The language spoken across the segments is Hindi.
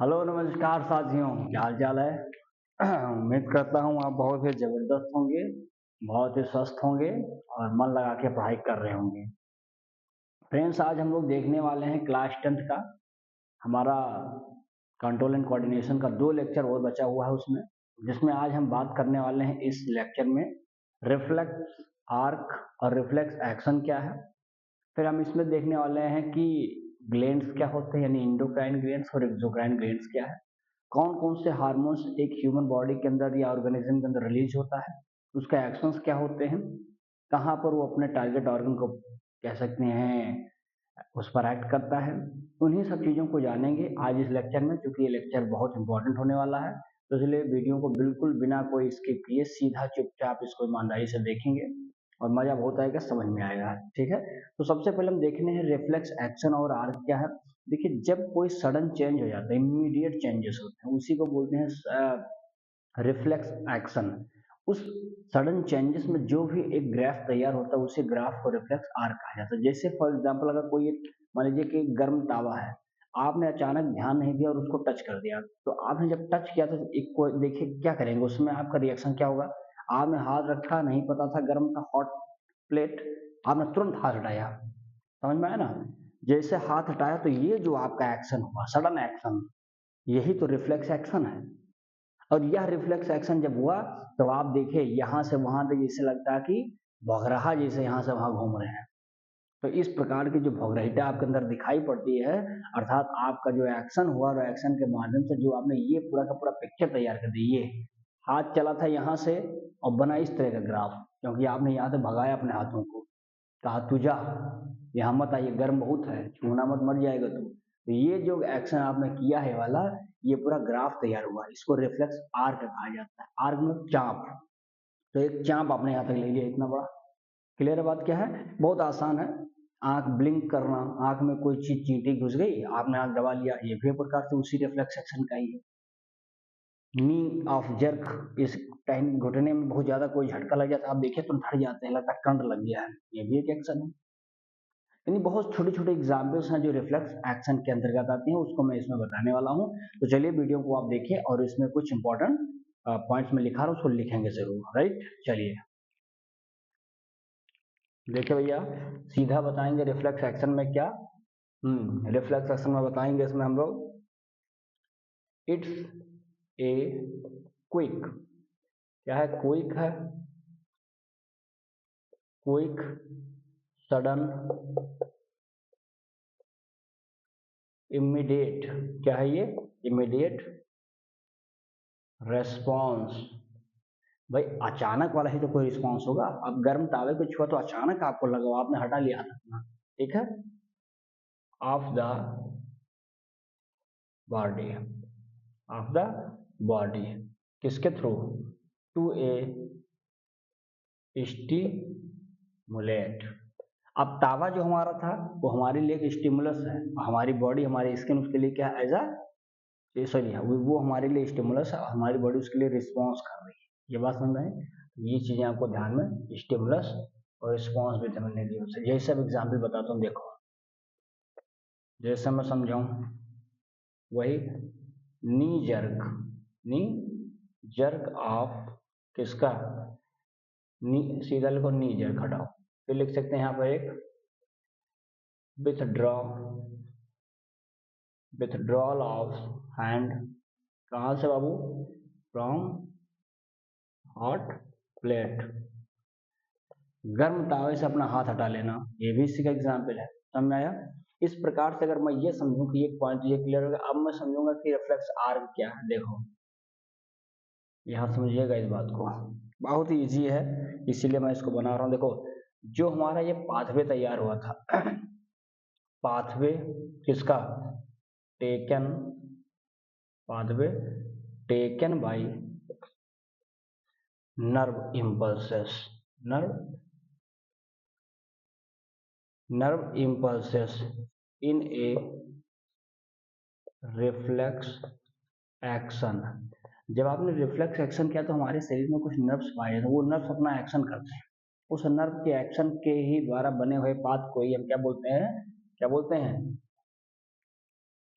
हेलो नमस्कार साथियों, क्या हाल चाल है। उम्मीद करता हूँ आप बहुत ही जबरदस्त होंगे, बहुत ही स्वस्थ होंगे और मन लगा के पढ़ाई कर रहे होंगे। फ्रेंड्स, आज हम लोग देखने वाले हैं क्लास 10th का हमारा कंट्रोल एंड कोऑर्डिनेशन का 2 लेक्चर और बचा हुआ है उसमें, जिसमें आज हम बात करने वाले हैं इस लेक्चर में रिफ्लेक्स आर्क और रिफ्लेक्स एक्शन क्या है। फिर हम इसमें देखने वाले हैं कि ग्लैंड्स क्या होते हैं, यानी एंडोक्राइन ग्लैंड्स और एक्सोक्राइन ग्लैंड्स क्या है, कौन कौन से हार्मोन्स एक ह्यूमन बॉडी के अंदर या ऑर्गेनिज्म के अंदर रिलीज होता है, उसका एक्शंस क्या होते हैं, कहाँ पर वो अपने टारगेट ऑर्गन को कह सकते हैं उस पर एक्ट करता है। उन्हीं सब चीज़ों को जानेंगे आज इस लेक्चर में, क्योंकि ये लेक्चर बहुत इंपॉर्टेंट होने वाला है। तो इसलिए वीडियो को बिल्कुल बिना कोई स्किप किए सीधा चुपचाप इसको ईमानदारी से देखेंगे और मजा बहुत आएगा, समझ में आएगा। ठीक है, तो सबसे पहले हम देखने हैं रिफ्लेक्स एक्शन और आर्क क्या है। देखिए, जब कोई सडन चेंज हो जाता है, इमीडिएट चेंजेस होते हैं, उसी को बोलते हैं रिफ्लेक्स एक्शन। उस सडन चेंजेस में जो भी एक ग्राफ तैयार होता है उसी ग्राफ को रिफ्लेक्स आर्क कहा जाता है। जैसे फॉर एग्जांपल, अगर कोई एक मान लीजिए कि गर्म तावा है, आपने अचानक ध्यान नहीं दिया और उसको टच कर दिया, तो आपने जब टच किया तो एक को देखिए क्या करेंगे, उसमें आपका रिएक्शन क्या होगा। आपने हाथ रखा, नहीं पता था गर्म था, हॉट प्लेट, आपने तुरंत हाथ हटाया, समझ में आया ना। जैसे हाथ हटाया तो ये जो आपका एक्शन हुआ, सडन एक्शन, यही तो रिफ्लेक्स एक्शन है। और यह रिफ्लेक्स एक्शन जब हुआ तो आप देखिए यहाँ से वहां तक जैसे लगता है कि भौगराहा जैसे यहाँ से वहां घूम रहे हैं। तो इस प्रकार की जो भौगराहिता आपके अंदर दिखाई पड़ती है, अर्थात आपका जो एक्शन हुआ और एक्शन के माध्यम से जो आपने ये पूरा का पूरा पिक्चर तैयार कर दी। ये हाथ चला था यहाँ से और बना इस तरह का ग्राफ, क्योंकि आपने यहाँ से भगाया अपने हाथों को, कहा तू जा, यहाँ मत आइए, गर्म बहुत है, छूना मत, मर जाएगा तू। तो ये जो एक्शन आपने किया है वाला, ये पूरा ग्राफ तैयार हुआ, इसको रिफ्लेक्स आर्क कहा जाता है। आर्क मतलब चाप। तो एक चाप आपने यहाँ तक ले लिया, इतना बड़ा। क्लियर है बात क्या है? बहुत आसान है। आंख ब्लिंक करना, आंख में कोई चीज चींटी घुस गई, आपने आंख दबा लिया, ये भी एक प्रकार से उसी रिफ्लेक्स एक्शन का ही है। नी ऑफ जर्क, इस टाइम घुटने में बहुत ज्यादा कोई झटका लग जाता है, आप देखिए तो धड़ जाते हैं, लगता है करंट लग गया है, ये भी एक एक्शन है। यानी बहुत छोटे छोटे एग्जाम्पल्स हैं जो रिफ्लेक्स एक्शन के अंतर्गत आती हैं, उसको मैं इसमें बताने वाला हूँ। तो चलिए वीडियो को आप देखिए और इसमें कुछ इंपॉर्टेंट पॉइंट्स में लिखा रहा हूँ, उसको लिखेंगे जरूर, राइट। चलिए देखिए भैया, सीधा बताएंगे रिफ्लेक्स एक्शन में क्या। रिफ्लेक्स एक्शन में बताएंगे इसमें हम लोग इट्स ए क्विक, क्या है, क्विक है, क्विक सडन इमीडिएट, क्या है ये, इमीडिएट रेस्पॉन्स। भाई अचानक वाला ही तो कोई रिस्पॉन्स होगा। अब गर्म तावे को छुआ तो अचानक आपको लगा, आपने हटा लिया हाथ अपना, ठीक है। Of the body, of the body, किसके थ्रू, टू ए स्टिमुलेट। अब तावा जो हमारा था वो हमारे लिए एक स्टिमुलस है, हमारी बॉडी, हमारी स्किन उसके लिए क्या एज अ, सॉरी, वो हमारे लिए स्टिमुलस है, हमारी बॉडी उसके लिए रिस्पॉन्स कर रही है। ये बात समझ रहे हैं? ये चीजें आपको ध्यान में, स्टिमुलस और रिस्पॉन्स भी समझने की जरूरत है। जैसे अब एग्जाम्पल बताता हूँ, देखो जैसे मैं समझाऊं, वही नी जर्क, नी जर्क ऑफ किसका, नी, सीधा लिखो नी जर्क, हटाओ। फिर लिख सकते हैं यहाँ पर एक विथड्रॉ, विथड्रॉल ऑफ हैंड, कहाँ से बाबू, फ्रॉम हॉट प्लेट, गर्म तावे से अपना हाथ हटा लेना, ये भी इसी का एग्जाम्पल है। समझ आया? इस प्रकार से अगर मैं ये समझूं कि एक पॉइंट ये क्लियर हो गया, अब मैं समझूंगा कि रिफ्लेक्स आर्क क्या है। देखो यहाँ समझिएगा इस बात को, बहुत ही इजी है, इसीलिए मैं इसको बना रहा हूँ। देखो, जो हमारा ये पाथवे तैयार हुआ था, पाथवे किसका, taken, pathway taken by nerve impulses, nerve impulses in A reflex action. जब आपने रिफ्लेक्स एक्शन किया तो हमारे शरीर में कुछ नर्व्स पाए जाते हैं, वो नर्व्स अपना एक्शन करते हैं, उस नर्व के एक्शन के ही द्वारा बने हुए पाथ को ही हम क्या बोलते हैं, क्या बोलते हैं,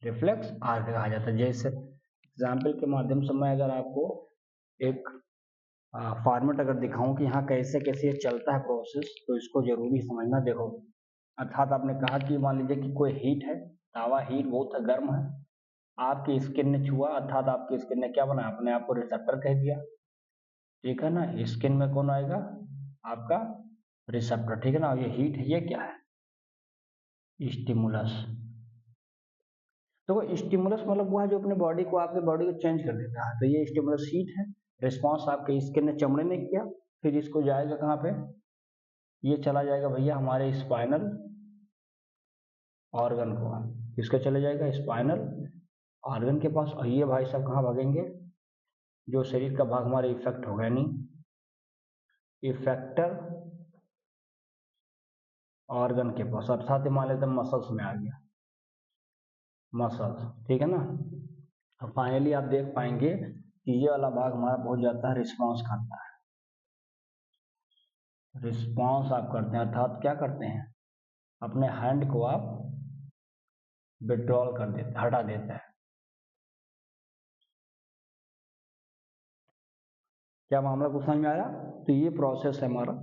रिफ्लेक्स आर्क कहा जाता है। जैसे एग्जाम्पल के माध्यम से मैं अगर आपको एक फॉर्मेट अगर दिखाऊं कि यहाँ कैसे कैसे ये चलता है प्रोसेस, तो इसको जरूरी समझना। देखो, अर्थात आपने कहा कि मान लीजिए कि कोई हीट है, तावा हीट बहुत गर्म है, आपकी स्किन ने छुआ, अर्थात आपकी स्किन ने क्या बनाया, अपने आप को रिसेप्टर कह दिया, ठीक है ना। स्किन में कौन आएगा, आपका रिसेप्टर, ठीक है ना। ये हीट है, ये क्या है, स्टिमुलस। तो वो स्टिमुलस मतलब वो है जो अपने बॉडी को, आपके बॉडी को चेंज कर देता है। तो ये स्टिमुलस हीट है, रिस्पॉन्स आपके स्किन ने, चमड़े ने किया, फिर इसको जाएगा कहाँ पे, ये चला जाएगा भैया हमारे स्पाइनल ऑर्गन को, किसका चले जाएगा, स्पाइनल ऑर्गन के पास। और ये भाई साहब कहाँ भागेंगे, जो शरीर का भाग हमारे इफेक्ट होगा, यानी इफेक्टर ऑर्गन के पास, अर्थात मान लेते हैं मसल्स में आ गया, मसल्स, ठीक है ना। और फाइनली आप देख पाएंगे कि ये वाला भाग हमारा बहुत जाता है, रिस्पॉन्स करता है, रिस्पॉन्स आप करते हैं, अर्थात क्या करते हैं, अपने हैंड को आप विड्रॉल कर देते हैं, हटा देते हैं। क्या मामला कुछ समझ में आया। तो ये प्रोसेस है हमारा,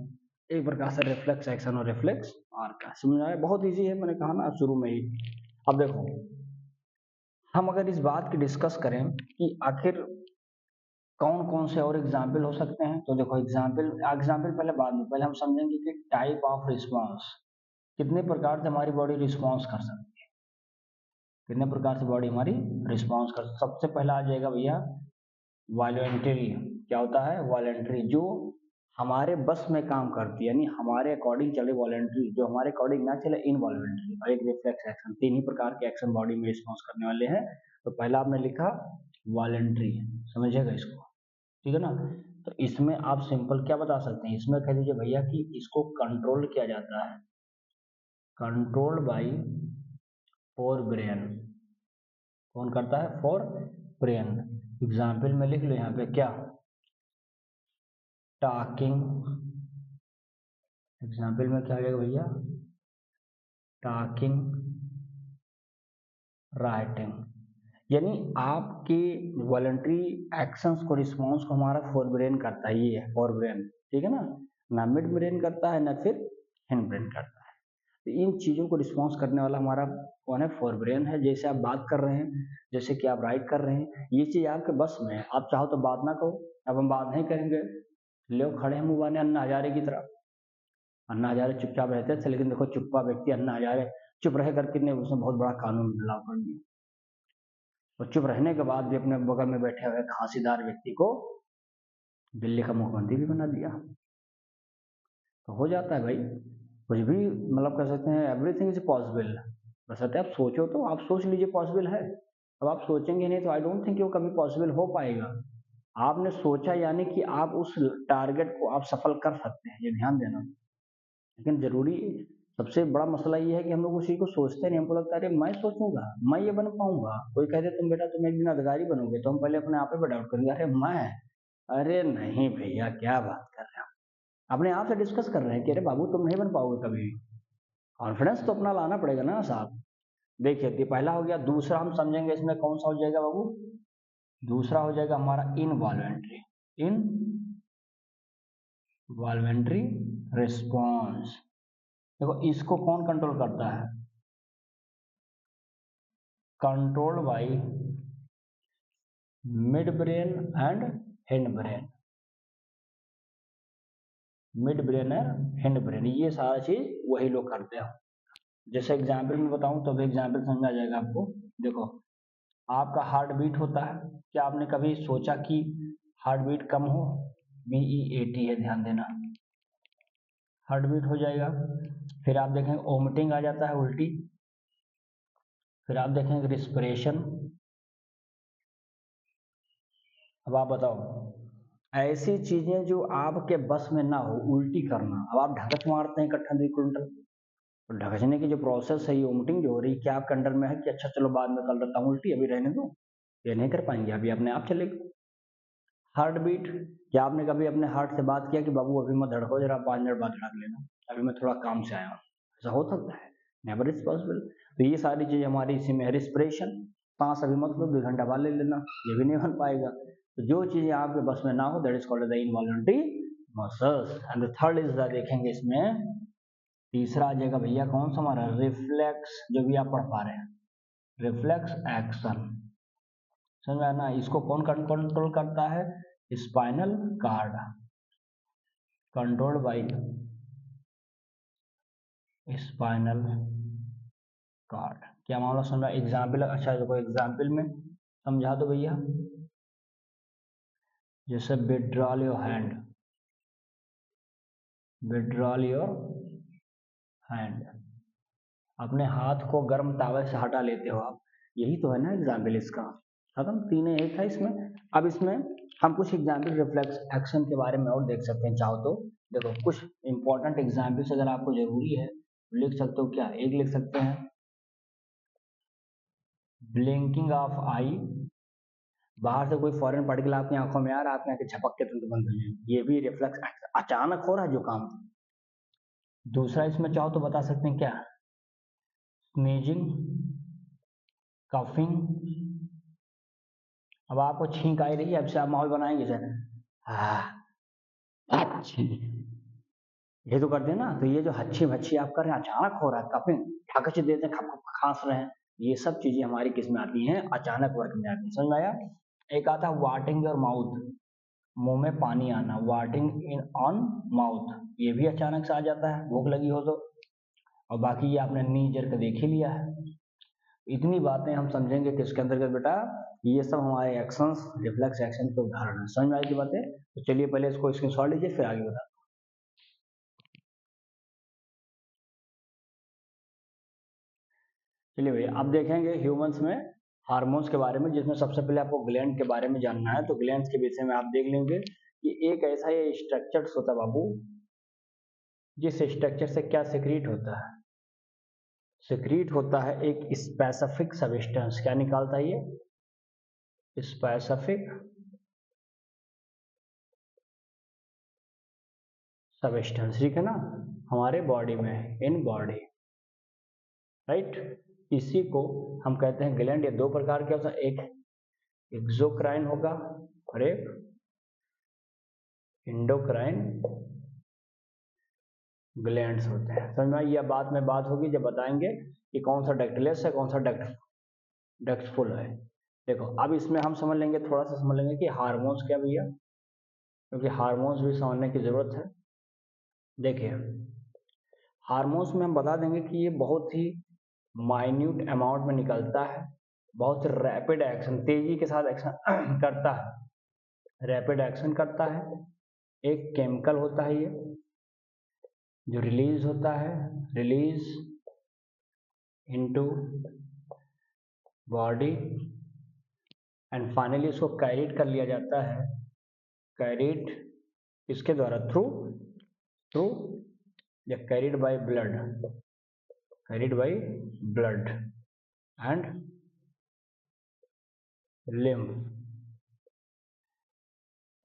एक प्रकार से रिफ्लेक्स एक्शन और रिफ्लेक्स आर्क का, समझ में आया। बहुत इजी है, मैंने कहा ना शुरू में ही। अब देखो, हम अगर इस बात की डिस्कस करें कि आखिर कौन कौन से और एग्जाम्पल हो सकते हैं, तो देखो एग्जाम्पल पहले बाद में, पहले हम समझेंगे कि टाइप ऑफ रिस्पॉन्स, कितने प्रकार से हमारी बॉडी रिस्पॉन्स कर सकती है, कितने प्रकार से बॉडी हमारी रिस्पॉन्स कर। सबसे पहला आ जाएगा भैया वॉलंटरी। क्या होता है, वॉलंटरी, जो हमारे बस में काम करती है, यानी हमारे अकॉर्डिंग चले। वॉलंटरी, जो हमारे अकॉर्डिंग ना चले, इनवॉलंटरी। और एक रिफ्लेक्स एक्शन, तीन ही प्रकार के एक्शन बॉडी में रिस्पॉन्स करने वाले हैं। तो पहला आपने लिखा वॉलंटरी, समझिएगा इसको, ठीक है ना। तो इसमें आप सिंपल क्या बता सकते हैं, इसमें कह दीजिए भैया कि इसको कंट्रोल किया जाता है, कंट्रोल्ड बाई फोर ब्रेन। कौन करता है, फोर ब्रेन। एग्जाम्पल में लिख लो यहाँ पे, क्या, टॉकिंग। एग्जाम्पल में क्या आ जाएगा भैया, टॉकिंग, राइटिंग। यानी आपके वॉलंटरी एक्शंस को, रिस्पॉन्स को हमारा फोर ब्रेन करता है, ये है फोर ब्रेन, ठीक है ना मिड ब्रेन करता है, ना फिर हिंड ब्रेन करता है। तो इन चीज़ों को रिस्पॉन्स करने वाला हमारा कौन है, फोर ब्रेन है। जैसे आप बात कर रहे हैं, जैसे कि आप राइट कर रहे हैं, ये चीज़ आपके बस में है, आप चाहो तो बात ना करो। अब हम बात नहीं करेंगे, लोग खड़े हैं मुँह बाने अन्ना हजारे की तरह, अन्ना हजारे चुपचाप रहते थे, लेकिन देखो चुप्पा व्यक्ति अन्ना हजारे चुप रह करके ने उसने बहुत बड़ा कानून लागू कर दिया। और चुप रहने के बाद भी अपने बगल में बैठे हुए खांसीदार व्यक्ति को दिल्ली का मुख्यमंत्री भी बना दिया। तो हो जाता है भाई, कुछ भी मतलब कह सकते हैं, एवरीथिंग इज पॉसिबल। बस आप सोचो, तो आप सोच लीजिए पॉसिबल है। अब आप सोचेंगे नहीं तो आई डोंट थिंक वो कभी पॉसिबल हो पाएगा। आपने सोचा यानी कि आप उस टारगेट को आप सफल कर सकते हैं, ये ध्यान देना। लेकिन जरूरी, सबसे बड़ा मसला ये है कि हम लोग उसी को सोचते नहीं। हमको लगता है अरे मैं सोचूंगा मैं ये बन पाऊंगा, कोई कहते तुम बेटा तुम एक दिन अधिकारी बनोगे, तो हम पहले अपने आप पे डाउट करेंगे, अरे मैं, अरे नहीं भैया क्या बात कर रहे हो। अपने आप से डिस्कस कर रहे हैं कि अरे बाबू तुम नहीं बन पाओगे कभी भी। कॉन्फिडेंस तो अपना लाना पड़ेगा ना साहब। देखिए, तो पहला हो गया। दूसरा हम समझेंगे इसमें कौन सा हो जाएगा बाबू, दूसरा हो जाएगा हमारा इनवॉल्वेंट्री, इनवॉल्वेंट्री रिस्पॉन्स। देखो इसको कौन कंट्रोल करता है, controlled by mid brain and hind brain, mid brain और हिंड ब्रेन, ये सारा चीज वही लोग करते हैं। जैसे एग्जाम्पल में बताऊं तो एग्जाम्पल समझ आ जाएगा आपको। देखो, आपका हार्ट बीट होता है, क्या आपने कभी सोचा कि हार्ट बीट कम हो, BE80 है, ध्यान देना, हार्ट बीट हो जाएगा। फिर आप देखेंगे वोमिटिंग आ जाता है, उल्टी। फिर आप देखेंगे रिस्पिरेशन। अब आप बताओ, ऐसी चीजें जो आपके बस में ना हो, उल्टी करना। अब आप ढकच मारते हैं इकट्ठा 2 क्विंटल, तो ढकने की जो प्रोसेस है, ये वोमिटिंग जो हो रही है, क्या आपके अंडर में है कि अच्छा चलो बाद में कर लेता हूँ उल्टी, अभी रहने दो, ये नहीं कर पाएंगे, अभी अपने आप चलेगा। हार्ट बीट, क्या आपने कभी अपने हार्ट से बात किया कि बाबू अभी मत धड़को, जरा 5 मिनट बाद धड़क लेना, अभी मैं थोड़ा काम से आया हूँ, ऐसा हो सकता है, नेवर इज पॉसिबल। तो ये सारी चीज हमारी इसी में है। रिस्पिरेशन, सांस अभी मत लो, 2 घंटा बाद ले लेना, ये भी नहीं बन पाएगा। तो जो चीजें आपके बस में ना हो, that is called the involuntary muscles. And the third is the, देखेंगे इसमें तीसरा आ जाएगा भैया कौन सा हमारा, रिफ्लेक्स, जो भी आप पढ़ पा रहे हैं, रिफ्लेक्स एक्शन। समझ में आना, इसको कौन कंट्रोल करता है, spinal cord, controlled by spinal cord. क्या मामला समझा, एग्जाम्पल, अच्छा देखो एग्जाम्पल में समझा दो भैया, जैसे withdrawal your hand, withdrawal your hand, अपने हाथ को गर्म तावे से हटा लेते हो आप, यही तो है ना एग्जाम्पल इसका। खत्म, तीन एक था इसमें। अब इसमें हम कुछ एग्जाम्पल रिफ्लेक्स एक्शन के बारे में और देख सकते हैं चाहो तो। देखो कुछ इंपॉर्टेंट एग्जाम्पल्स अगर आपको जरूरी है लिख सकते हो, क्या एक लिख सकते हैं, ब्लिंकिंग ऑफ आई, बाहर से कोई फॉरेन पार्टिकल आपकी आंखों में आ रहा है, आपकी आंखें झपक के तुरंत बंद हो जाएंगी, ये भी रिफ्लेक्स एक्शन, अचानक हो रहा है जो काम। दूसरा इसमें चाहो तो बता सकते हैं क्या, स्नीजिंग, कफिंग, अब आपको छींक आई रही है, अब से आप माहौल बनाएंगे सर, अच्छी, ये तो करते हैं ना, तो ये जो हच्छी भच्छी आप कर रहे हैं, अचानक हो रहा है, कफिंग, ठाकच देते हैं, खांस रहे हैं, ये सब चीजें हमारी किस में आती हैं, अचानक वर्क में आती है। समझ में आया। एक आता है वाटिंग योर माउथ, मुंह में पानी आना, वाटिंग इन ऑन माउथ, ये भी अचानक से आ जाता है, भूख लगी हो तो। और बाकी ये आपने नी जर देख ही लिया है। इतनी बातें हम समझेंगे किसके अंतर्गत बेटा, ये सब हमारे एक्शंस, रिफ्लेक्स एक्शन के उदाहरण है। समझ में आई की बातें। तो चलिए पहले इसको स्क्रीनशॉट लीजिए, फिर आगे बता। चलिए भैया अब देखेंगे ह्यूमंस में हार्मोन्स के बारे में, जिसमें सबसे पहले आपको ग्लैंड के बारे में जानना है। तो ग्लैंड्स के विषय में आप देख लेंगे कि एक ऐसा ये स्ट्रक्चर होता है बाबू, जिस स्ट्रक्चर से क्या सिक्रीट होता है, सिक्रीट होता है एक स्पेसिफिक सब्सटेंस। क्या निकालता है ये, स्पेसिफिक सब्सटेंस, ठीक है ना, हमारे बॉडी में, इन बॉडी, राइट। इसी को हम कहते हैं ग्लैंड। ये दो प्रकार के होता है, एक एक्सोक्राइन होगा और एक इंडोक्राइन ग्लैंड्स होते हैं। समझ में, यह बात में बात होगी जब बताएंगे कि कौन सा डक्टलेस है, कौन सा डक्टफुल है। देखो अब इसमें हम समझ लेंगे, थोड़ा सा समझ लेंगे कि हार्मोन्स क्या भैया, क्योंकि हार्मोन्स भी समझने की जरूरत है। देखिए हार्मोन्स में हम बता देंगे कि ये बहुत ही माइन्यूट अमाउंट में निकलता है, बहुत रैपिड एक्शन, तेजी के साथ एक्शन करता है, रैपिड एक्शन करता है। एक केमिकल होता है ये जो रिलीज होता है, release into body, and finally इसको कैरिड कर लिया जाता है, कैरिड किसके द्वारा, थ्रू थ्रू या carried by blood, carried by blood and lymph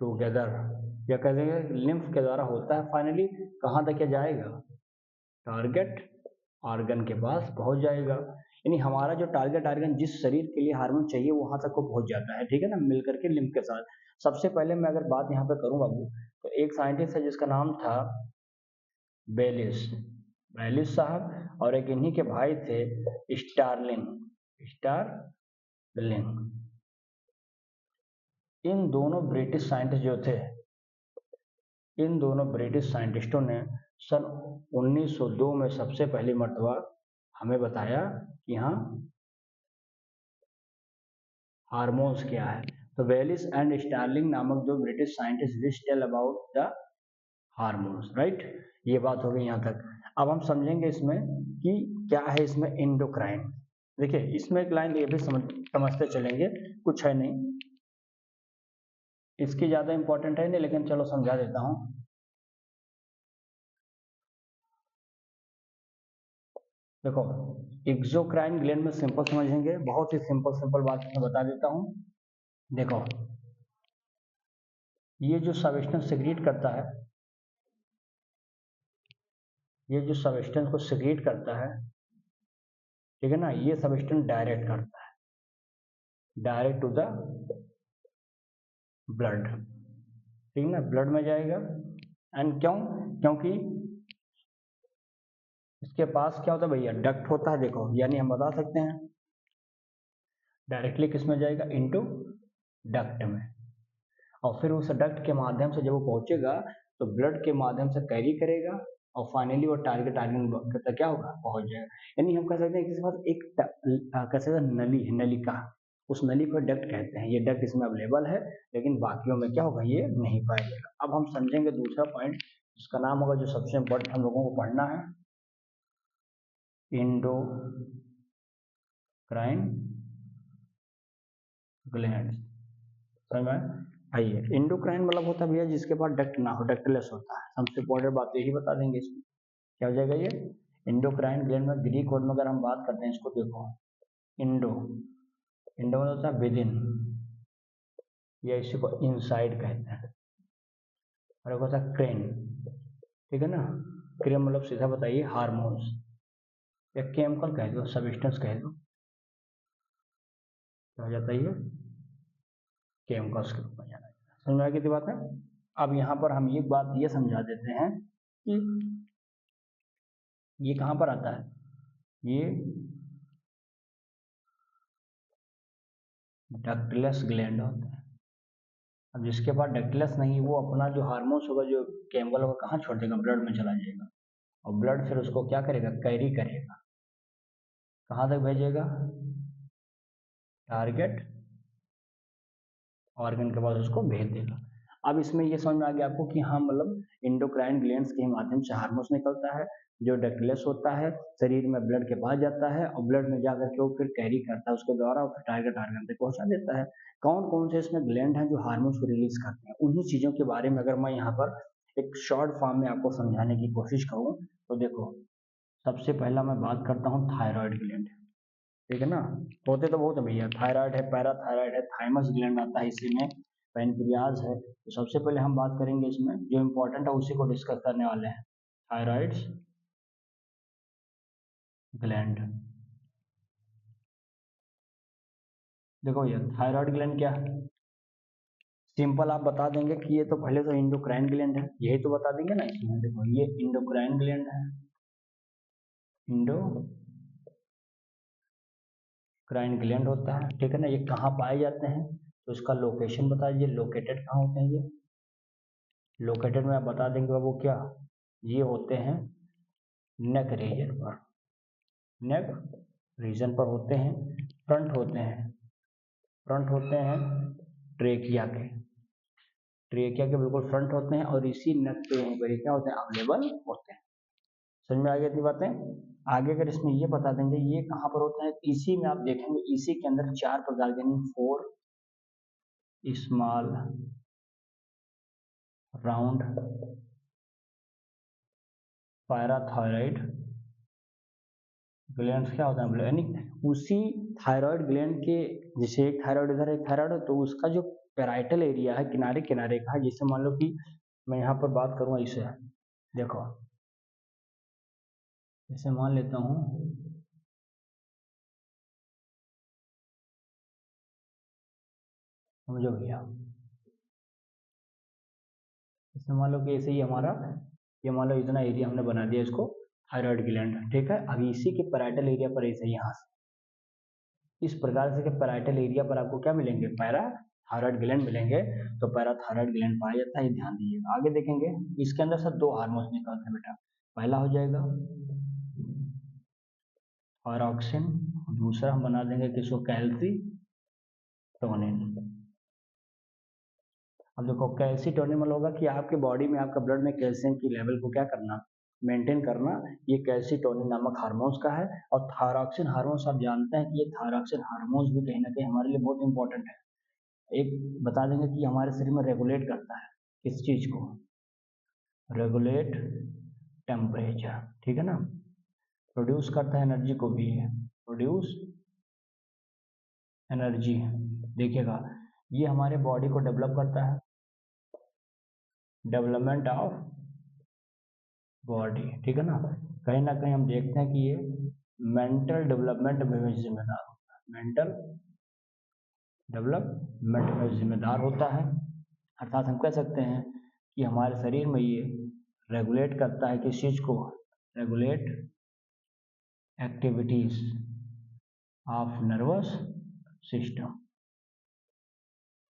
together, या कह देंगे लिम्फ के द्वारा होता है। फाइनली कहाँ तक ये जाएगा, टारगेट ऑर्गन के पास पहुंच जाएगा। यानी हमारा जो टारगेट ऑर्गन जिस शरीर के लिए हार्मोन चाहिए वहां तक को पहुंच जाता है, ठीक है ना, मिलकर के लिम्फ के साथ। सबसे पहले मैं अगर बात यहाँ पे करूँ बाबू, तो एक साइंटिस्ट है जिसका नाम था बेलिस, बेलिस साहब, और एक इन्हीं के भाई थे स्टारलिंग, स्टारलिंग। इन दोनों ब्रिटिश साइंटिस्ट जो थे, इन दोनों ब्रिटिश साइंटिस्टों ने सन 1902 में सबसे पहली मर्तबा हमें बताया कि हाँ हार्मोन्स क्या है। तो वेलिस एंड स्टार्लिंग नामक दो British scientist which tell about the hormones, right. ये बात हो गई यहाँ तक। अब हम समझेंगे इसमें कि क्या है इसमें एंडोक्राइन। देखिए इसमें एक लाइन ये भी समझते चलेंगे, कुछ है नहीं, इसकी ज्यादा इंपॉर्टेंट है नहीं, लेकिन चलो समझा देता हूँ। देखो एक्सोक्राइन ग्लैंड में सिंपल समझेंगे, बहुत ही सिंपल बात मैं बता देता हूँ। देखो ये जो सब्सटेंस सिक्रीट करता है, ये जो सब्सटेंस को सिक्रीट करता है, ठीक है ना, ये सब्सटेंस डायरेक्ट करता है, डायरेक्ट टू द ब्लड, ठीक ना, ब्लड में जाएगा। एंड क्यों? क्योंकि इसके पास क्या होता है भैया, डक्ट होता है, देखो, यानी हम बता सकते हैं डायरेक्टली किस में जाएगा, इनटू डक्ट में, और फिर उस डक्ट के माध्यम से जब वो पहुंचेगा तो ब्लड के माध्यम से कैरी करेगा और फाइनली वो टारगेट ऑर्गन तक क्या होगा, पहुंच जाएगा। यानी हम कह सकते हैं कि इसके पास एक कैसे नली है, नलिका, उस नली को डक्ट कहते हैं। ये डक्ट इसमें अवेलेबल है, लेकिन बाकियों में क्या होगा, ये नहीं पाया जाएगा। अब हम समझेंगे दूसरा पॉइंट, जिसका नाम होगा, जो सबसे इम्पोर्टेंट हम लोगों को पढ़ना है, एंडोक्राइन ग्लैंड। समझ में आइए, एंडोक्राइन मतलब होता है भैया जिसके पास डक्ट ना हो, डक्टलेस होता है। सबसे इम्पोर्टेंट बात यही बता देंगे इसमें, क्या हो जाएगा ये एंडोक्राइन ग्लैंड में। ग्रीक वर्ड में अगर हम बात करते हैं इसको, देखो, इंडो, इंडो मतलब होता है विद इन, या इसी को इनसाइड कहते हैं, और एक होता है क्रेन, ठीक है ना। क्रेन मतलब सीधा बताइए हार्मोन्स या केमिकल कह दो, सब्सटेंस कह दो, क्या हो जाता है ये, केमिकल्स के रूप में जाना जाता है। समझ में आ गई थी बात है। अब यहाँ पर हम एक बात ये समझा देते हैं कि ये कहाँ पर आता है, ये डक्टलेस ग्लैंड होता है। अब जिसके पास डक्टलेस नहीं, वो अपना जो हार्मोन्स होगा, जो केमिकल होगा, कहाँ छोड़ देगा, ब्लड में चला जाएगा, और ब्लड फिर उसको क्या करेगा, कैरी करेगा, कहाँ तक भेजेगा, टारगेट ऑर्गन के पास उसको भेज देगा। अब इसमें ये समझ में आ गया आपको कि हाँ, मतलब एंडोक्राइन ग्लैंड्स के माध्यम से हार्मोन्स निकलता है, जो डक्टलेस होता है, शरीर में ब्लड के पास जाता है, और ब्लड में जाकर के वो फिर कैरी करता है उसके द्वारा, और फिर टारगेट ऑर्गन तक पहुंचा देता है। कौन कौन से इसमें ग्लैंड हैं जो हार्मोन्स को रिलीज करते हैं, उन्हीं चीजों के बारे में अगर मैं यहाँ पर एक शॉर्ट फॉर्म में आपको समझाने की कोशिश करूँ, तो देखो, सबसे पहला मैं बात करता हूँ थायराइड ग्लैंड, ठीक है ना। होते तो बहुत है भैया, थायराइड है, पैराथायराइड है, थाइमस ग्लैंड आता है इसी में, पैनक्रियाज है। तो सबसे पहले हम बात करेंगे इसमें, जो इम्पोर्टेंट है उसी को डिस्कस करने वाले हैं, थायराइड्स ग्लैंड। देखो ये थायराइड ग्लैंड क्या है, सिंपल आप बता देंगे कि ये तो पहले तो इंडोक्राइन ग्लैंड है, यही तो बता देंगे ना इसमें। देखो ये इंडोक्राइन ग्लैंड है, इंडोक्राइन ग्लैंड होता है, ठीक है ना। ये कहाँ पाए जाते हैं, तो इसका लोकेशन बता दीजिए, लोकेटेड कहाँ होते हैं ये, लोकेटेड में आप बता देंगे वो क्या, ये होते हैं नेक रीजन पर, नेक रीजन पर होते हैं, फ्रंट होते हैं, फ्रंट होते हैं ट्रेकिया के, ट्रेकिया के बिल्कुल फ्रंट होते हैं, और इसी नेक पे यहीं पर क्या होते हैं, अवेलेबल होते हैं। समझ में आ गई थी बातें। आगे अगर इसमें ये बता देंगे ये कहाँ पर होते हैं, इसी में आप देखेंगे, इसी के अंदर 4 प्रकार के, यानी 4 स्मॉल राउंड पैराथायराइड ग्लैंड्स क्या होता है, यानी उसी थायराइड ग्लैंड के, जैसे एक थायराइड इधर, एक थायराइड, तो उसका जो पेराइटल एरिया है, किनारे किनारे का, जैसे मान लो कि मैं यहाँ पर बात करूँ ऐसे, देखो, जैसे मान लेता हूँ, समझो भैया, जैसे मान लो कि ऐसे ही हमारा, ये मान लो इतना एरिया हमने बना दिया इसको थायराइड ग्लैंड, ठीक है। अभी इसी के पेराइटल एरिया पर ऐसे यहाँ से इस प्रकार से, कि पेराइटल एरिया पर आपको क्या मिलेंगे, पैरा थायराइड ग्लैंड मिलेंगे। तो पैराथायराइड ग्लैंड पाया जाता है, ये ध्यान दीजिएगा। आगे देखेंगे, इसके अंदर से 2 हार्मोन्स निकलते हैं बेटा, पहला हो जाएगा थायरॉक्सिन, दूसरा हम बना देंगे किसको, कैल्सीटोनिन। अब देखो, कैल्सीटोनिन मतलब होगा कि आपके बॉडी में, आपका ब्लड में कैल्शियम की लेवल को क्या करना, मेंटेन करना, ये कैल्सीटोनिन नामक हार्मोन्स का है। और थायरॉक्सिन हार्मोन्स आप जानते हैं कि ये थायरॉक्सिन हार्मोन्स भी कहीं ना कहीं हमारे लिए बहुत इंपॉर्टेंट है। एक बता देंगे कि हमारे शरीर में रेगुलेट करता है किस चीज को, रेगुलेट टेम्परेचर, ठीक है ना। प्रोड्यूस करता है एनर्जी को भी, प्रोड्यूस एनर्जी, देखिएगा, ये हमारे बॉडी को डेवलप करता है, डेवलपमेंट ऑफ बॉडी, ठीक है ना। कहीं ना कहीं हम देखते हैं कि ये मेंटल डेवलपमेंट में भी जिम्मेदार होता है, मेंटल डेवलपमेंट में जिम्मेदार होता है। अर्थात हम कह सकते हैं कि हमारे शरीर में ये रेगुलेट करता है किस चीज़ को, regulate activities of nervous system,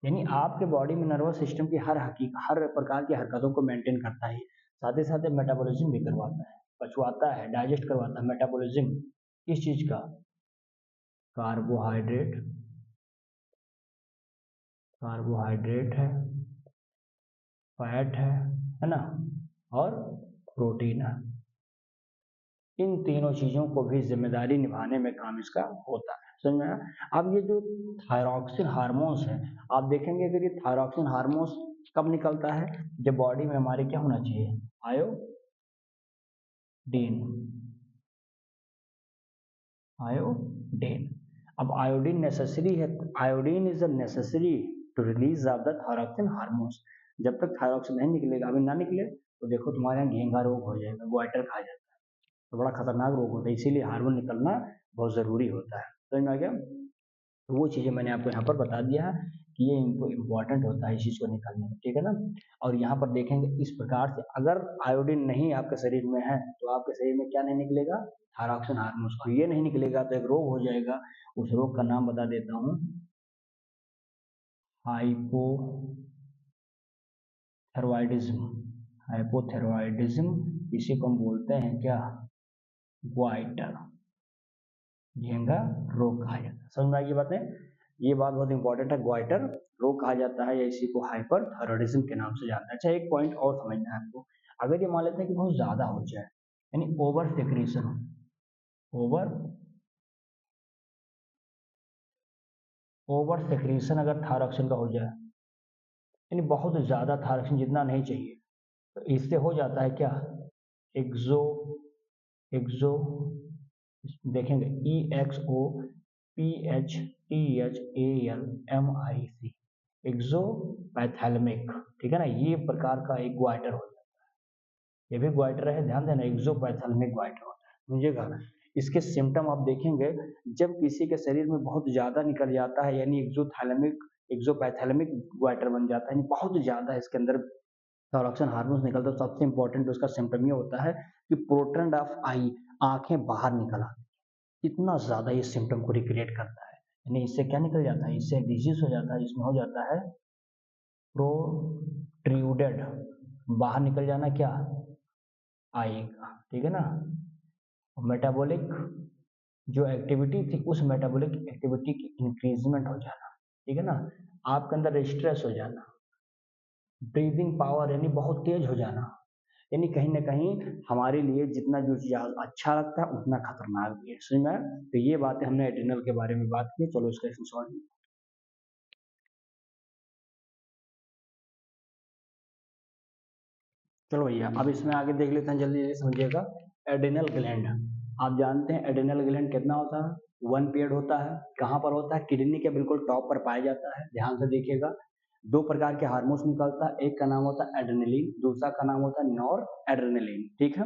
यानी आपके बॉडी में नर्वस सिस्टम की हर प्रकार की हरकतों को मेंटेन करता है। साथ ही साथ मेटाबॉलिज्म भी करवाता है, पचवाता है, डाइजेस्ट करवाता है। मेटाबॉलिज्म किस चीज़ का, कार्बोहाइड्रेट है, फैट है ना, और प्रोटीन है। इन तीनों चीज़ों को भी जिम्मेदारी निभाने में काम इसका होता है। समझ में आया? अब ये जो थायरॉक्सिन हार्मोन्स है, आप देखेंगे कि ये थायरॉक्सिन हार्मोन्स कब निकलता है, जब बॉडी में हमारे क्या होना चाहिए, आयोडीन। अब आयोडीन नेसेसरी है, iodine is necessary to release of the thyroxine hormones. जब तक थायरॉक्सिन नहीं निकलेगा, अभी ना निकले तो देखो तुम्हारे यहाँ घेंगा रोग हो जाएगा, ग्वाइटर खा जाता है, तो बड़ा खतरनाक रोग होता है। इसीलिए हार्मोन निकलना बहुत ज़रूरी होता है। समझ में आ गया? तो वो चीज़ें मैंने आपको यहाँ पर बता दिया है कि ये इनको इम्पॉर्टेंट होता है इस चीज़ को निकालने में, ठीक है ना। और यहाँ पर देखेंगे इस प्रकार से, अगर आयोडीन नहीं आपके शरीर में है तो आपके शरीर में क्या नहीं निकलेगा, थायरॉक्सिन हार्मोन्स, और ये नहीं निकलेगा तो एक रोग हो जाएगा। उस रोग का नाम बता देता हूँ, हाइपोथायरॉयडिज्म। इसी को हम बोलते हैं क्या, ग्वाइटर, घेंगा रोग कहा जाता है। समझ में आई ये बातें? ये बात बहुत इंपॉर्टेंट है, ग्वाइटर रोग कहा जाता है या इसी को हाइपरथायरॉयडिज्म के नाम से जानते हैं। अच्छा, एक पॉइंट और समझना है आपको, अगर ये मान लेते हैं कि बहुत ज्यादा हो जाए, यानी ओवर सेक्रेशन अगर थायरॉक्सिन का हो जाए, यानी बहुत ज्यादा थायरॉक्सिन जितना नहीं चाहिए, तो इससे हो जाता है क्या, एक्सो देखेंगे EXOPHTHALMIC, एक्सोपैथेलमिक, ठीक है ना, ये प्रकार का एक ग्वाइटर हो जाता है। ये भी ग्वाइटर है, ध्यान देना, एक्सोपैथेलमिक ग्वाइटर होता है, समझिएगा। इसके सिम्टम आप देखेंगे, जब किसी के शरीर में बहुत ज्यादा निकल जाता है, यानी एक्सोपैथेलमिक ग्वाइटर बन जाता है, यानी बहुत ज्यादा इसके अंदर थायरॉक्सिन हार्मोन्स निकलता है, सबसे इंपॉर्टेंट उसका सिम्टम ये होता है कि प्रोट्रैक्शन ऑफ आई, आंखें बाहर निकल आती है। इतना ज्यादा ये सिम्टम को रिक्रिएट करता है, यानी इससे क्या निकल जाता है, इससे डिजीज हो जाता है जिसमें हो जाता है प्रोट्रूडेड, बाहर निकल जाना क्या, आएगा, ठीक है ना। मेटाबॉलिक जो एक्टिविटी थी, उस मेटाबॉलिक एक्टिविटी की इंक्रीजमेंट हो जाना, ठीक है ना, आपके अंदर स्ट्रेस हो जाना, ब्रीदिंग पावर यानी बहुत तेज हो जाना, यानी कहीं ना कहीं हमारे लिए जितना जो चीज अच्छा लगता है उतना खतरनाक भी है। समझ में आया? तो ये बातें हमने एड्रिनल के बारे में बात की। चलो इसका सॉल्व, चलो भैया अब इसमें आगे देख लेते हैं, जल्दी जल्दी समझिएगा। एड्रिनल ग्लैंड, आप जानते हैं एड्रिनल ग्लैंड कितना होता है, 1 पेयर होता है। कहाँ पर होता है, किडनी के बिल्कुल टॉप पर पाया जाता है। ध्यान से देखिएगा, 2 प्रकार के हार्मोन्स निकलता है, एक का नाम होता है एड्रेनलिन, दूसरा का नाम होता है नॉर एड्रेनलिन, ठीक है।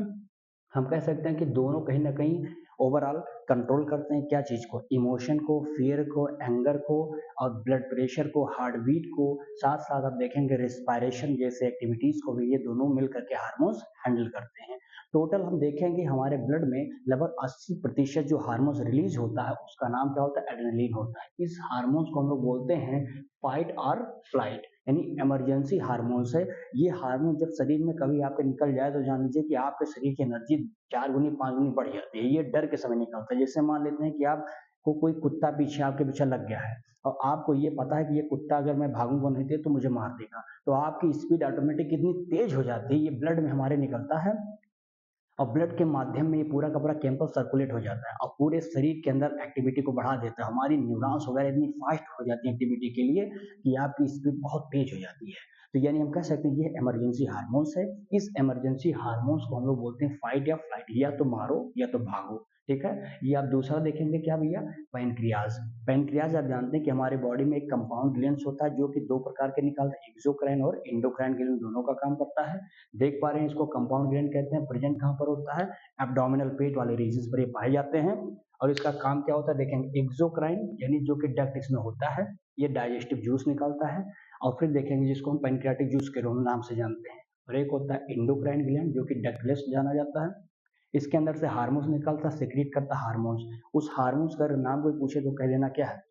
हम कह सकते हैं कि दोनों कहीं ना कहीं ओवरऑल कंट्रोल करते हैं क्या चीज को, इमोशन को, फियर को, एंगर को, और ब्लड प्रेशर को, हार्ट बीट को, साथ साथ आप देखेंगे रेस्पिरेशन जैसे एक्टिविटीज को भी ये दोनों मिल करके हार्मोन्स हैंडल करते हैं। टोटल हम देखेंगे हमारे ब्लड में लगभग 80% जो हार्मोन्स रिलीज होता है उसका नाम क्या होता है, एड्रेनलिन होता है। इस हार्मोन्स को हम लोग बोलते हैं फाइट और फ्लाइट, यानी इमरजेंसी हार्मोन्स है। ये हार्मोन जब शरीर में कभी आपके निकल जाए तो जान लीजिए कि आपके शरीर की एनर्जी 4 गुनी 5 गुनी बढ़ जाती है। ये डर के समय निकलता है। जैसे मान लेते हैं कि आपको कोई कुत्ता पीछे आपके पीछे लग गया है और आपको ये पता है कि ये कुत्ता अगर मैं भागूंगा नहीं तो मुझे मार देगा, तो आपकी स्पीड ऑटोमेटिक कितनी तेज हो जाती है, ये ब्लड में हमारे निकलता है और ब्लड के माध्यम में ये पूरा का पूरा कैंपस सर्कुलेट हो जाता है और पूरे शरीर के अंदर एक्टिविटी को बढ़ा देता है। हमारी न्यूरॉन्स वगैरह इतनी फास्ट हो जाती है एक्टिविटी के लिए कि आपकी स्पीड बहुत तेज हो जाती है। तो यानी हम कह सकते हैं ये इमरजेंसी हार्मोन्स है। इस इमरजेंसी हार्मोन्स को हम लोग बोलते हैं फाइट या फ्लाइट, या तो मारो या तो भागो, ठीक है। ये आप दूसरा देखेंगे क्या भैया, पैनक्रियाज। पैनक्रियाज आप जानते हैं कि हमारे बॉडी में एक कंपाउंड ग्लैंड्स होता है जो कि 2 प्रकार के निकलते हैं, एक्सोक्राइन और एंडोक्राइन ग्लैंड, दोनों का काम करता है। देख पा रहे हैं, इसको कंपाउंड ग्लैंड कहते हैं। प्रेजेंट कहाँ पर होता है, एब्डोमिनल पेट वाले रीजन पर ये पाए जाते हैं। और इसका काम क्या होता है देखेंगे, एक्सोक्राइन यानी जो कि डक्ट इसमें होता है, ये डाइजेस्टिव जूस निकालता है, और फिर देखेंगे जिसको हम पैनक्रियाटिक जूस के नाम से जानते हैं। और एक होता है एंडोक्राइन ग्लैंड जो कि डक्टलेस जाना जाता है, इसके अंदर से हार्मोन्स निकलता, सेक्रेट करता हार्मोन्स। उस हार्मोन्स का नाम कोई पूछे तो कह देना क्या है,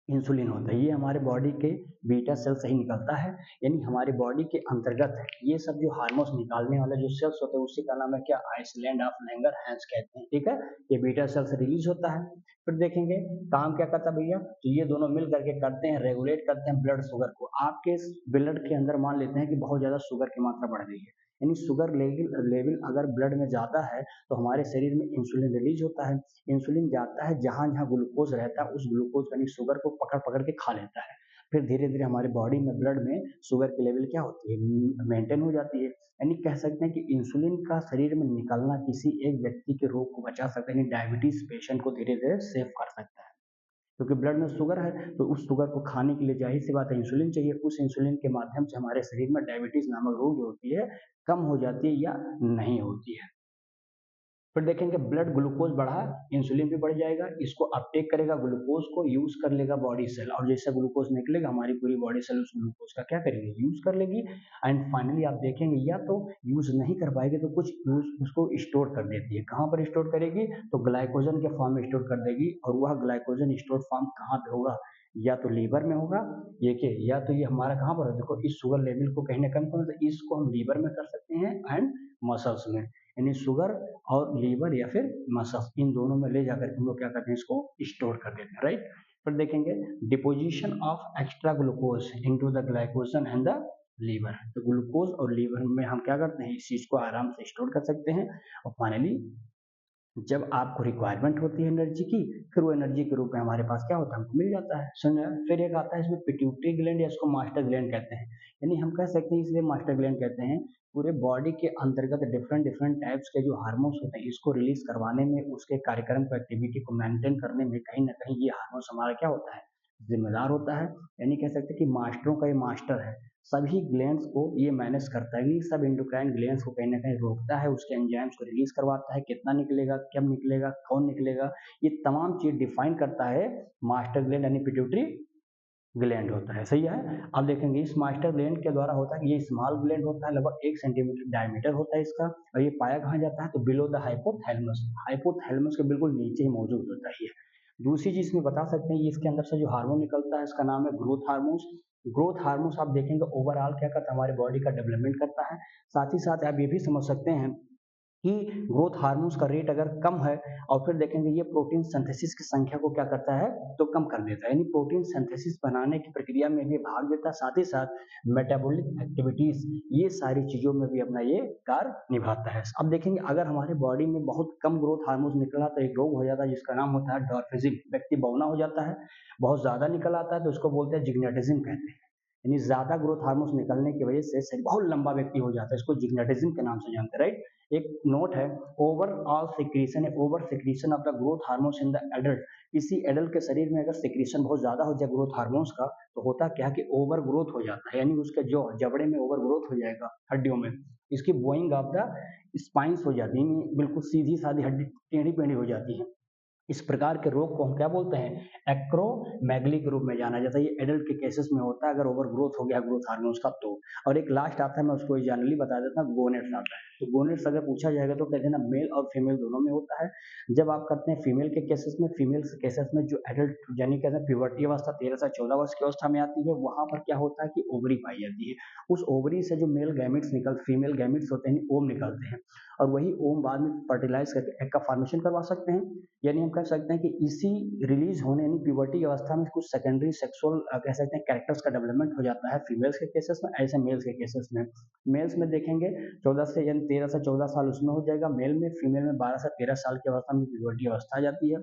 इंसुलिन होता है। ये हमारे बॉडी के बीटा सेल से ही निकलता है, यानी हमारी बॉडी के अंतर्गत है। ये सब जो हार्मोन्स निकालने वाले जो सेल्स होते हैं उसी का नाम है क्या, आइसलैंड ऑफ लैंगरहैंस कहते हैं, ठीक है। ये बीटा सेल से रिलीज होता है। फिर देखेंगे काम क्या करता है भैया, तो ये दोनों मिल करके करते हैं, रेगुलेट करते हैं ब्लड शुगर को। आपके ब्लड के अंदर मान लेते हैं कि बहुत ज्यादा शुगर की मात्रा बढ़ गई है, यानी शुगर लेवल अगर ब्लड में ज्यादा है तो हमारे शरीर में इंसुलिन रिलीज होता है। इंसुलिन जाता है जहां जहां ग्लूकोज रहता है, उस ग्लूकोज यानी शुगर को पकड़ पकड़ के खा लेता है। फिर धीरे धीरे हमारे बॉडी में ब्लड में शुगर की लेवल क्या होती है, मेंटेन हो जाती है। यानी कह सकते हैं कि इंसुलिन का शरीर में निकलना किसी एक व्यक्ति के रोग को बचा सकता है, यानी डायबिटीज पेशेंट को धीरे धीरे सेव कर सकता है। क्योंकि ब्लड में शुगर है तो उस शुगर को खाने के लिए जाहिर सी बात है इंसुलिन चाहिए। उस इंसुलिन के माध्यम से हमारे शरीर में डायबिटीज नामक रोग जो होती है कम हो जाती है या नहीं होती है। फिर देखेंगे ब्लड ग्लूकोज बढ़ा, इंसुलिन भी बढ़ जाएगा, इसको अपटेक करेगा, ग्लूकोज को यूज कर लेगा बॉडी सेल, और जैसे ग्लूकोज निकलेगा हमारी पूरी बॉडी सेल उस ग्लूकोज का क्या करेगी, यूज कर लेगी। एंड फाइनली आप देखेंगे या तो यूज नहीं कर पाएगी तो कुछ यूज उसको स्टोर कर देती है। कहाँ पर स्टोर करेगी, तो ग्लाइकोजन के फॉर्म में स्टोर कर देगी। और वह ग्लाइकोजन स्टोर फॉर्म कहाँ पे होगा, या तो लीवर में होगा, ये के या तो ये हमारा कहाँ पर है, देखो इस शुगर लेवल को कहीं ना कहीं तो इसको हम लीवर में कर सकते हैं एंड मसल्स में, यानी शुगर और लीवर या फिर मसल्स, इन दोनों में ले जाकर हम लोग क्या करते हैं, इसको स्टोर कर देते हैं, राइट। फिर देखेंगे deposition of extra glucose into the glycogen and the liver. तो ग्लूकोज और लीवर में हम क्या करते हैं, इस चीज को आराम से स्टोर कर सकते हैं। और फाइनली जब आपको रिक्वायरमेंट होती है एनर्जी की, फिर वो एनर्जी के रूप में हमारे पास क्या होता है, हमको मिल जाता है। समझा। फिर एक आता है इसमें पिट्यूटरी ग्लैंड, या इसको मास्टर ग्लैंड कहते हैं, यानी हम कह सकते हैं इसलिए मास्टर ग्लैंड कहते हैं, पूरे बॉडी के अंतर्गत डिफरेंट डिफरेंट टाइप्स के जो हार्मोन्स होते हैं इसको रिलीज करवाने में, उसके कार्यक्रम को एक्टिविटी को मेंटेन करने में कहीं ना कहीं ये हार्मोन्स हमारा क्या होता है, जिम्मेदार होता है। यानी कह सकते हैं कि मास्टरों का ये मास्टर है, सभी ग्लैंड्स को ये मैनेज करता है, सब एंडोक्राइन ग्लैंड्स को कहीं ना कहीं रोकता है, उसके एंजाइम्स को रिलीज करवाता है, कितना निकलेगा, कब निकलेगा, कौन निकलेगा, ये तमाम चीज डिफाइन करता है मास्टर ग्लैंड यानी पिट्यूटरी ग्लैंड होता है। सही है। अब देखेंगे इस मास्टर ग्लैंड के द्वारा होता है कि ये स्मॉल ग्लैंड होता है, लगभग 1 सेंटीमीटर डायमीटर होता है इसका, और ये पाया कहाँ जाता है, तो बिलो द हाइपोथैलेमस, हाइपोथैलेमस के बिल्कुल नीचे ही मौजूद होता है ये। दूसरी चीज में बता सकते हैं, ये इसके अंदर से जो हार्मोन निकलता है इसका नाम है ग्रोथ हार्मोन्स। ग्रोथ हार्मोन्स आप देखेंगे ओवरऑल क्या करता है, हमारे बॉडी का डेवलपमेंट करता है। साथ ही साथ आप ये भी समझ सकते हैं कि ग्रोथ हार्मोन्स का रेट अगर कम है, और फिर देखेंगे ये प्रोटीन सिंथेसिस की संख्या को क्या करता है, तो कम कर देता है, यानी प्रोटीन सिंथेसिस बनाने की प्रक्रिया में भी भाग लेता है। साथ ही साथ मेटाबॉलिक एक्टिविटीज, ये सारी चीजों में भी अपना ये कार्य निभाता है। अब देखेंगे अगर हमारे बॉडी में बहुत कम ग्रोथ हार्मोन्स निकला तो एक रोग हो जाता है जिसका नाम होता है डॉर्फिज्म, व्यक्ति बौना हो जाता है। बहुत ज्यादा निकल आता है तो उसको बोलते हैं जिग्नेटिज्म कहते हैं, यानी ज्यादा ग्रोथ हार्मोन्स निकलने की वजह से शरीर बहुत लंबा व्यक्ति हो जाता है, इसको जिग्नेटिज्म के नाम से जानते हैं, राइट। एक नोट है, overall secretion, over secretion of the growth hormones in the adult, किसी एडल्ट के शरीर में अगर सिक्रीशन बहुत ज्यादा हो जाए ग्रोथ हार्मोन्स का, तो होता क्या है कि ओवर ग्रोथ हो जाता है, यानी उसके जो जबड़े में ओवर ग्रोथ हो जाएगा, हड्डियों में, इसकी बोइंग ऑफ द स्पाइंस हो जाती है, बिल्कुल सीधी सादी हड्डी टेढ़ी पेढ़ी हो जाती है। इस प्रकार के रोग को हम क्या बोलते हैं, एक्रोमेगली के रूप में जाना जाता है। ये एडल्ट के केसेस में होता है अगर ओवर ग्रोथ हो गया ग्रोथ हार्मोन्स का तो। और एक लास्ट आता है, मैं उसको जनरली बता देता हूँ, गोनेट्स आता है। तो गोनेट्स अगर पूछा जाएगा तो कहते हैं ना, मेल और फीमेल दोनों में होता है। जब आप करते हैं फीमेल के केसेस में, फीमेल केसेस में जो एडल्ट यानी कहते हैं प्यूबर्टी अवस्था 13 से 14 वर्ष की अवस्था में आती है, वहां पर क्या होता है कि ओवरी पाई जाती है। उस ओवरी से जो मेल गैमेट्स फीमेल गैमेट्स होते हैं, ओम निकलते हैं, और वही ओम बाद में फर्टिलाइज करके एग का फॉर्मेशन करवा सकते हैं। यानी हम कह सकते हैं कि इसी रिलीज होने यानी प्यूबर्टी अवस्था में कुछ सेकेंडरी सेक्सुअल कह सकते हैं कैरेक्टर्स का डेवलपमेंट हो जाता है फीमेल्स के केसेस में, ऐसे मेल्स के केसेस में। मेल्स में देखेंगे 14 से यानी 13 से 14 साल उसमें हो जाएगा मेल में, फीमेल में 12 से 13 साल की अवस्था में प्यूबर्टी अवस्था आ जाती है,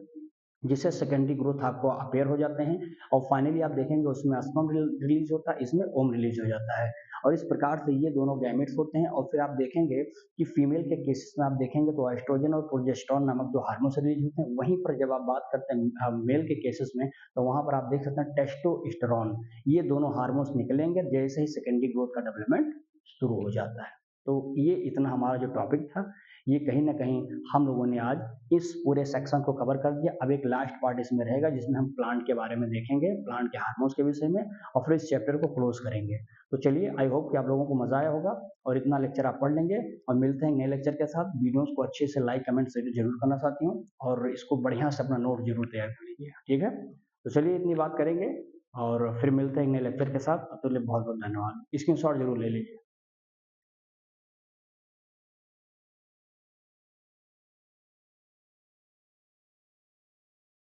जिससे सेकेंडरी ग्रोथ आपको अपेयर हो जाते हैं। और फाइनली आप देखेंगे उसमें स्पर्म रिलीज होता है, इसमें ओम रिलीज हो जाता है। और इस प्रकार से ये दोनों गैमेट्स होते हैं। और फिर आप देखेंगे कि फीमेल के केसेस में आप देखेंगे तो एस्ट्रोजन और प्रोजेस्टेरोन नामक जो हार्मोन्स रिलीज होते हैं। वहीं पर जब आप बात करते हैं मेल के केसेस में, तो वहां पर आप देख सकते हैं टेस्टोस्टेरोन, ये दोनों हार्मोन्स निकलेंगे जैसे ही सेकेंडरी ग्रोथ का डेवलपमेंट शुरू हो जाता है। तो ये इतना हमारा जो टॉपिक था ये कहीं न कहीं हम लोगों ने आज इस पूरे सेक्शन को कवर कर दिया। अब एक लास्ट पार्ट इसमें रहेगा जिसमें हम प्लांट के बारे में देखेंगे, प्लांट के हार्मोन्स के विषय में और फिर इस चैप्टर को क्लोज़ करेंगे। तो चलिए आई होप कि आप लोगों को मज़ा आया होगा और इतना लेक्चर आप पढ़ लेंगे और मिलते हैं नए लेक्चर के साथ। वीडियोज़ को अच्छे से लाइक, कमेंट से ज़रूर करना साथियों और इसको बढ़िया से अपना नोट ज़रूर तैयार कर लीजिए, ठीक है? तो चलिए इतनी बात करेंगे और फिर मिलते हैं एक नए लेक्चर के साथ। तब तक के लिए बहुत-बहुत धन्यवाद। स्क्रीनशॉट ज़रूर ले लीजिए।